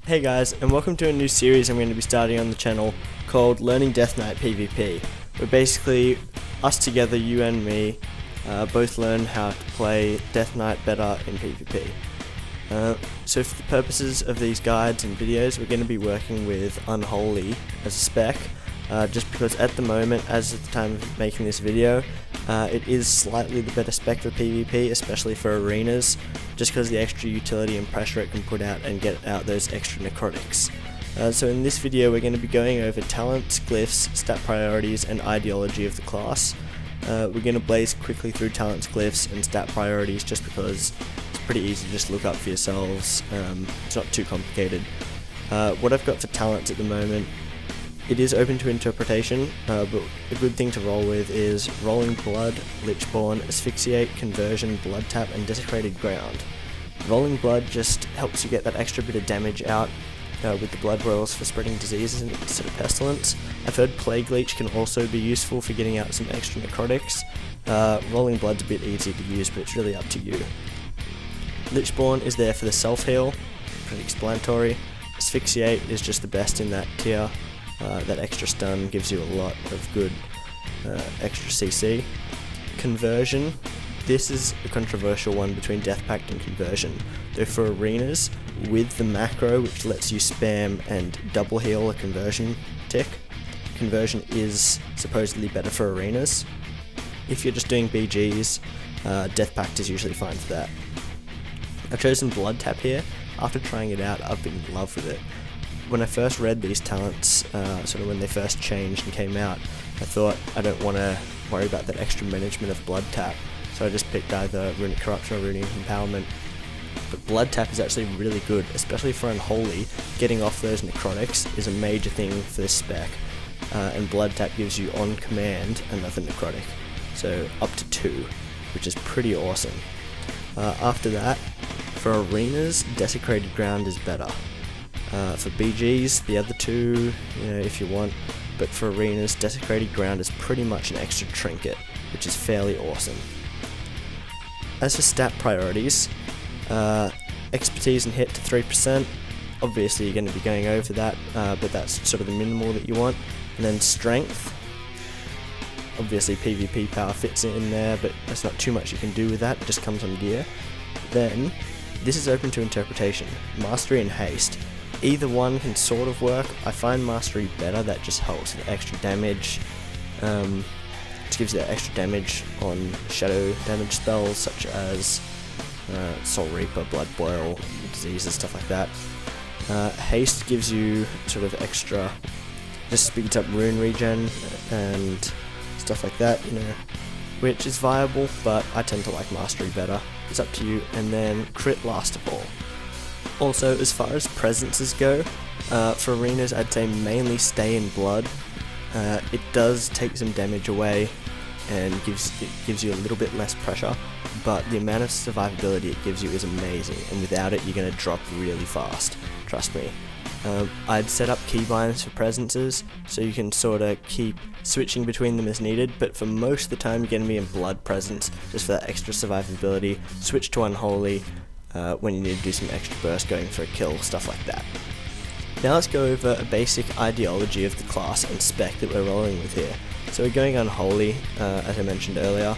Hey guys, and welcome to a new series I'm going to be starting on the channel called Learning Death Knight PvP. Where basically, us together, you and me, both learn how to play Death Knight better in PvP. So for the purposes of these guides and videos, we're going to be working with Unholy as a spec, just because at the moment, as of the time of making this video, it is slightly the better spec for PvP, especially for arenas, just because of the extra utility and pressure it can put out and get out those extra necrotics. So in this video we're going to be going over talents, glyphs, stat priorities and ideology of the class. We're going to blaze quickly through talents, glyphs and stat priorities just because it's pretty easy to just look up for yourselves. It's not too complicated. What I've got for talents at the moment, it is open to interpretation, but a good thing to roll with is Rolling Blood, Lichborn, Asphyxiate, Conversion, Blood Tap and Desecrated Ground. Rolling Blood just helps you get that extra bit of damage out with the blood rolls for spreading diseases instead of pestilence. I've heard Plague Leech can also be useful for getting out some extra necrotics. Rolling Blood's a bit easier to use, but it's really up to you. Lichborn is there for the self-heal, pretty explanatory. Asphyxiate is just the best in that tier. That extra stun gives you a lot of good extra CC. Conversion, this is a controversial one between Death Pact and Conversion, though for arenas, with the macro which lets you spam and double heal a conversion tick, Conversion is supposedly better for arenas. If you're just doing BGs, Death Pact is usually fine for that. I've chosen Blood Tap here. After trying it out, I've been in love with it. When I first read these talents, sort of when they first changed and came out, I thought I don't want to worry about that extra management of Blood Tap, so I just picked either Runic Corruption or Runic Empowerment. But Blood Tap is actually really good, especially for Unholy. Getting off those necrotics is a major thing for this spec, and Blood Tap gives you on command another necrotic, so up to 2, which is pretty awesome. After that, for arenas, Desecrated Ground is better. For BGs, the other two, if you want, but for arenas, Desecrated Ground is pretty much an extra trinket, which is fairly awesome. As for stat priorities, expertise and hit to 3%, obviously you're going to be going over that, but that's sort of the minimal that you want. And then strength, obviously PvP power fits in there, but there's not too much you can do with that, it just comes on gear. Then, this is open to interpretation, mastery and haste. Either one can sort of work. I find mastery better, that just helps with extra damage. It gives you that extra damage on shadow damage spells such as Soul Reaper, Blood Boil, diseases, stuff like that. Haste gives you sort of extra, just speeds up rune regen and stuff like that, which is viable, but I tend to like mastery better. It's up to you. And then crit last of all. Also, as far as presences go, for arenas I'd say mainly stay in blood. It does take some damage away and gives you a little bit less pressure, but the amount of survivability it gives you is amazing, and without it you're going to drop really fast, trust me. I'd set up keybinds for presences, so you can sort of keep switching between them as needed, but for most of the time you're going to be in blood presence, just for that extra survivability. Switch to Unholy when you need to do some extra burst going for a kill, stuff like that. Now let's go over a basic ideology of the class and spec that we're rolling with here. So we're going Unholy, as I mentioned earlier.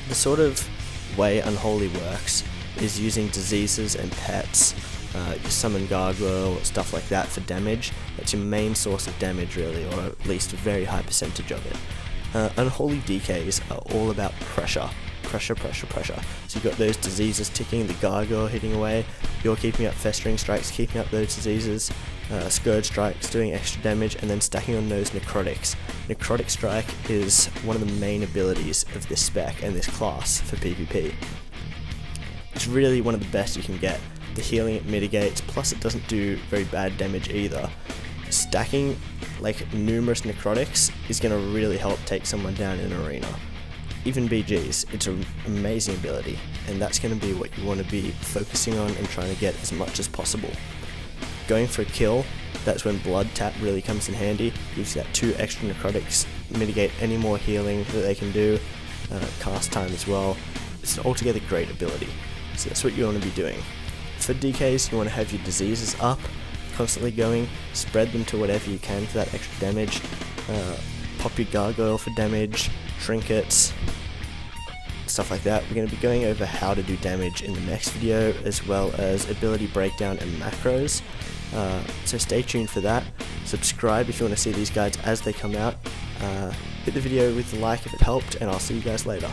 The sort of way Unholy works is using diseases and pets, you summon gargoyle, stuff like that for damage. That's your main source of damage really, or at least a very high percentage of it. Unholy DKs are all about pressure. Pressure. So you've got those diseases ticking, the gargoyle hitting away, you're keeping up festering strikes, keeping up those diseases, scourge strikes, doing extra damage, and then stacking on those necrotics. Necrotic strike is one of the main abilities of this spec and this class for PvP. It's really one of the best you can get. The healing it mitigates, plus it doesn't do very bad damage either. Stacking like numerous necrotics is going to really help take someone down in an arena. Even BGs, it's an amazing ability, and that's going to be what you want to be focusing on and trying to get as much as possible. Going for a kill, that's when Blood Tap really comes in handy, gives you that 2 extra necrotics, mitigate any more healing that they can do, cast time as well. It's an altogether great ability, so that's what you want to be doing. For DKs, you want to have your diseases up, constantly going, spread them to whatever you can for that extra damage. Pop your gargoyle for damage, trinkets, stuff like that. We're going to be going over how to do damage in the next video, as well as ability breakdown and macros. So stay tuned for that. Subscribe if you want to see these guides as they come out. Hit the video with a like if it helped, and I'll see you guys later.